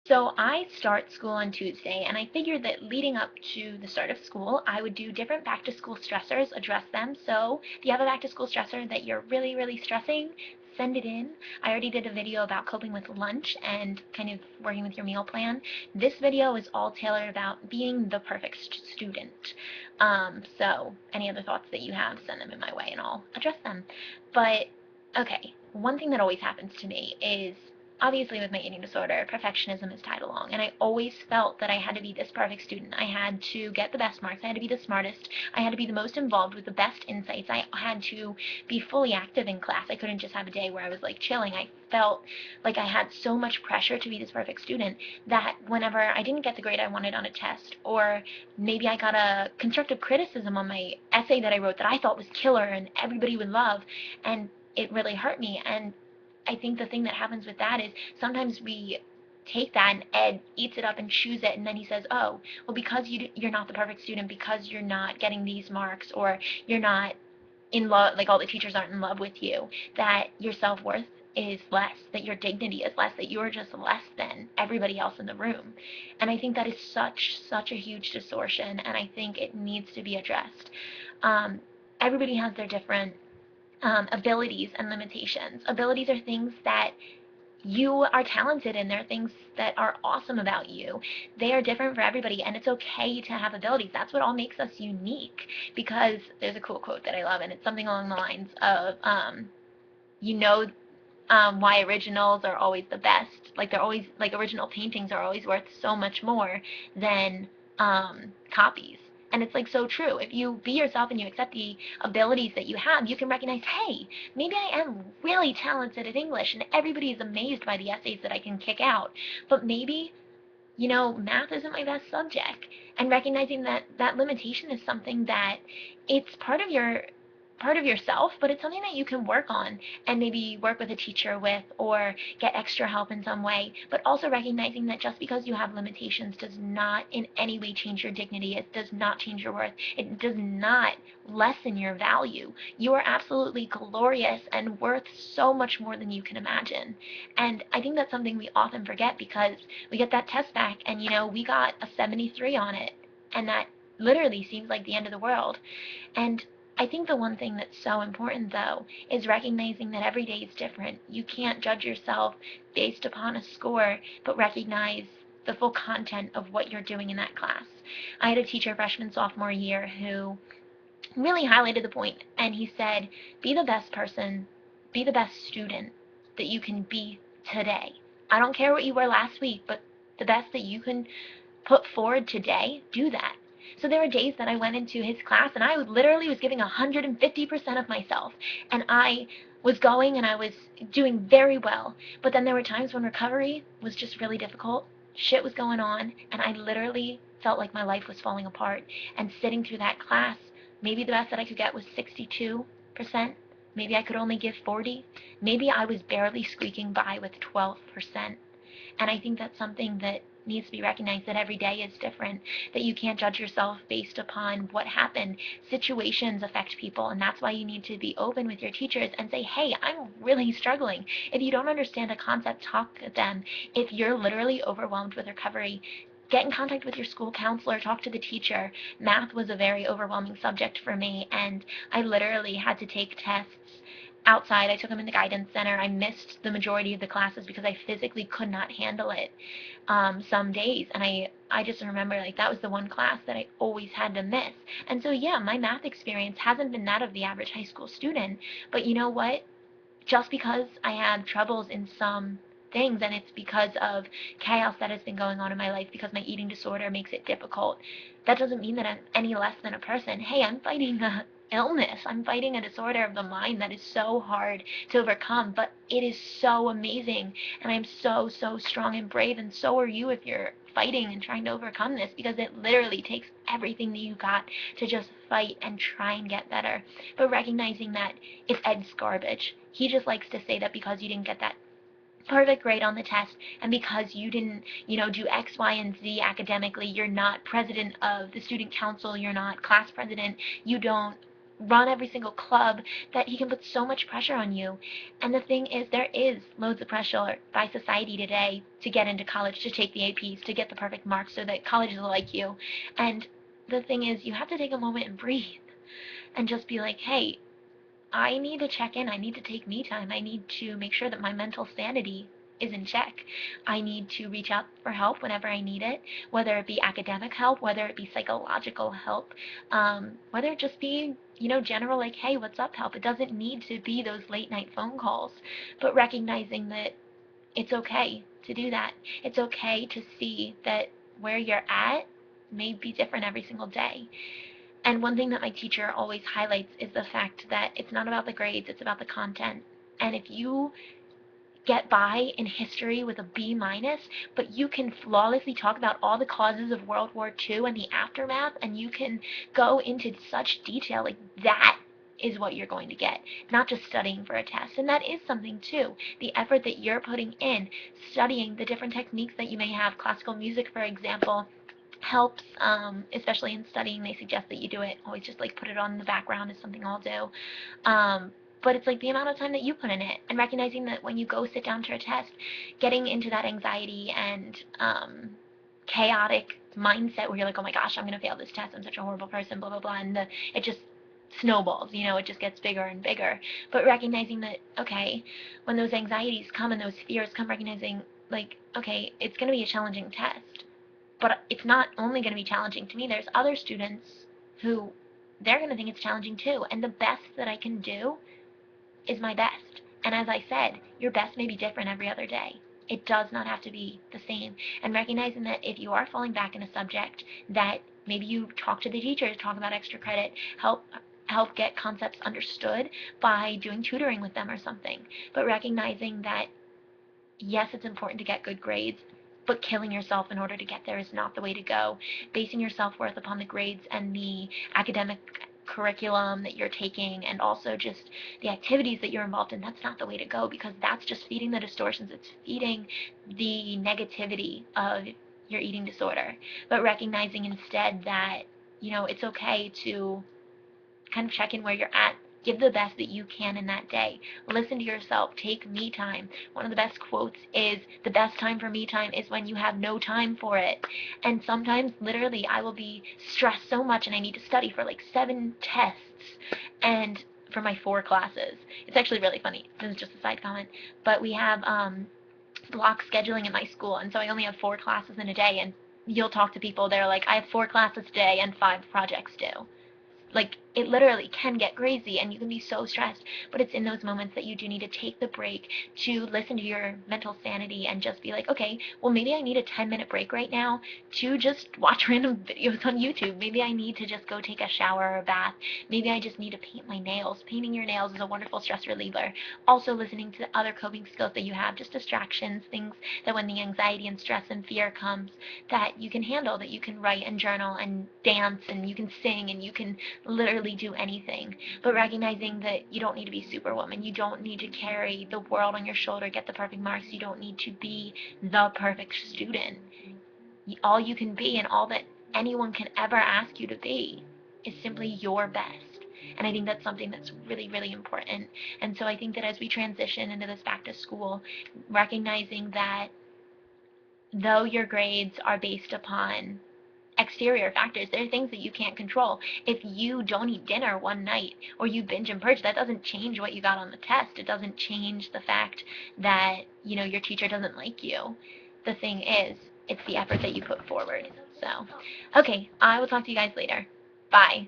So I start school on Tuesday, and I figured that leading up to the start of school, I would do different back to school stressors, address them. So if you have a back to school stressor that you're really, really stressing, send it in. I already did a video about coping with lunch and kind of working with your meal plan. This video is all tailored about being the perfect student. So any other thoughts that you have, send them in my way and I'll address them. But okay, one thing that always happens to me is obviously with my eating disorder, perfectionism is tied along, and I always felt that I had to be this perfect student. I had to get the best marks, I had to be the smartest, I had to be the most involved with the best insights, I had to be fully active in class. I couldn't just have a day where I was like chilling. I felt like I had so much pressure to be this perfect student that whenever I didn't get the grade I wanted on a test, or maybe I got a constructive criticism on my essay that I wrote that I thought was killer and everybody would love, and it really hurt me. And I think the thing that happens with that is sometimes we take that and Ed eats it up and chews it, and then he says, oh, well, because you're not the perfect student, because you're not getting these marks, or you're not in love, like all the teachers aren't in love with you, that your self-worth is less, that your dignity is less, that you're just less than everybody else in the room. And I think that is such a huge distortion, and I think it needs to be addressed. Um, Everybody has their different abilities and limitations. Abilities are things that you are talented in. They're things that are awesome about you. They are different for everybody, and it's okay to have abilities. That's what all makes us unique. Because there's a cool quote that I love, and it's something along the lines of, you know, why originals are always the best. Like they're always like original paintings are always worth so much more than copies. And it's like so true. If you be yourself and you accept the abilities that you have, you can recognize, hey, maybe I am really talented at English and everybody is amazed by the essays that I can kick out. But maybe, math isn't my best subject. And recognizing that that limitation is something that it's part of yourself, but it's something that you can work on and maybe work with a teacher with or get extra help in some way. But also recognizing that just because you have limitations does not in any way change your dignity. It does not change your worth. It does not lessen your value. You are absolutely glorious and worth so much more than you can imagine. And I think that's something we often forget because we get that test back and we got a 73 on it, and that literally seems like the end of the world. And I think the one thing that's so important, though, is recognizing that every day is different. You can't judge yourself based upon a score, but recognize the full content of what you're doing in that class. I had a teacher freshman, sophomore year who really highlighted the point, and he said, be the best person, be the best student that you can be today. I don't care what you were last week, but the best that you can put forward today, do that. So there were days that I went into his class and I literally was giving 150% of myself, and I was going and I was doing very well. But then there were times when recovery was just really difficult. Shit was going on, and I literally felt like my life was falling apart. And sitting through that class, maybe the best that I could get was 62%. Maybe I could only give 40. Maybe I was barely squeaking by with 12%. And I think that's something that needs to be recognized, that every day is different, that you can't judge yourself based upon what happened. Situations affect people, and that's why you need to be open with your teachers and say, hey, I'm really struggling. If you don't understand a concept, talk to them. If you're literally overwhelmed with recovery, get in contact with your school counselor, talk to the teacher. Math was a very overwhelming subject for me, and I literally had to take tests outside. I took them in the guidance center. I missed the majority of the classes because I physically could not handle it some days. And I just remember, like, that was the one class that I always had to miss. And so, yeah, my math experience hasn't been that of the average high school student. But you know what? Just because I had troubles in some things, and it's because of chaos that has been going on in my life, because my eating disorder makes it difficult, that doesn't mean that I'm any less than a person. Hey, I'm fighting a illness. I'm fighting a disorder of the mind that is so hard to overcome, but it is so amazing, and I'm so strong and brave, and so are you if you're fighting and trying to overcome this, because it literally takes everything that you got to just fight and try and get better. But recognizing that if Ed's garbage, he just likes to say that because you didn't get that perfect grade on the test, and because you didn't, do X, Y, and Z academically, you're not president of the student council, you're not class president, you don't run every single club, that he can put so much pressure on you. And the thing is, there is loads of pressure by society today to get into college, to take the APs, to get the perfect marks so that colleges will like you. And the thing is, you have to take a moment and breathe and just be like, hey, I need to check in. I need to take me time. I need to make sure that my mental sanity is in check. I need to reach out for help whenever I need it, whether it be academic help, whether it be psychological help, whether it just be, general like, hey, what's up help. It doesn't need to be those late night phone calls, but recognizing that it's okay to do that. It's okay to see that where you're at may be different every single day. And one thing that my teacher always highlights is the fact that it's not about the grades, it's about the content. And if you get by in history with a B minus, but you can flawlessly talk about all the causes of World War II and the aftermath, and you can go into such detail, like that is what you're going to get, not just studying for a test. And that is something too. The effort that you're putting in, studying the different techniques that you may have, classical music, for example, helps, especially in studying. They suggest that you do it, always just like put it on in the background is something I'll do. But it's like the amount of time that you put in it, and recognizing that when you go sit down to a test, getting into that anxiety and chaotic mindset where you're like, oh my gosh, I'm going to fail this test, I'm such a horrible person, blah, blah, blah, and it just snowballs, it just gets bigger and bigger. But recognizing that, okay, when those anxieties come and those fears come, recognizing, like, okay, it's going to be a challenging test, but it's not only going to be challenging to me. There's other students who they're going to think it's challenging too. And the best that I can do is my best. And as I said, your best may be different every other day. It does not have to be the same. And recognizing that if you are falling back in a subject, that maybe you talk to the teachers, talk about extra credit, help get concepts understood by doing tutoring with them or something. But recognizing that yes, it's important to get good grades, but killing yourself in order to get there is not the way to go. Basing your self-worth upon the grades and the academic curriculum that you're taking, and also just the activities that you're involved in, that's not the way to go, because that's just feeding the distortions. It's feeding the negativity of your eating disorder. But recognizing instead that, it's okay to kind of check in where you're at. Give the best that you can in that day. Listen to yourself. Take me time. One of the best quotes is, the best time for me time is when you have no time for it. And sometimes, literally, I will be stressed so much and I need to study for like 7 tests and for my 4 classes. It's actually really funny. This is just a side comment. But we have block scheduling in my school, and so I only have 4 classes in a day. And you'll talk to people, they're like, I have 4 classes today and 5 projects due. Like, it literally can get crazy and you can be so stressed, but it's in those moments that you do need to take the break to listen to your mental sanity and just be like, okay, well, maybe I need a 10-minute break right now to just watch random videos on YouTube. Maybe I need to just go take a shower or a bath. Maybe I just need to paint my nails. Painting your nails is a wonderful stress reliever. Also listening to other coping skills that you have, just distractions, things that when the anxiety and stress and fear comes, that you can handle, that you can write and journal and dance and you can sing and you can literally do anything. But recognizing that you don't need to be Superwoman. You don't need to carry the world on your shoulder, get the perfect marks. You don't need to be the perfect student. All you can be, and all that anyone can ever ask you to be, is simply your best. And I think that's something that's really, really important. And so I think that as we transition into this back to school, recognizing that though your grades are based upon exterior factors, there are things that you can't control. If you don't eat dinner one night or you binge and purge, that doesn't change what you got on the test. It doesn't change the fact that, your teacher doesn't like you. The thing is, it's the effort that you put forward. So, okay, I will talk to you guys later. Bye.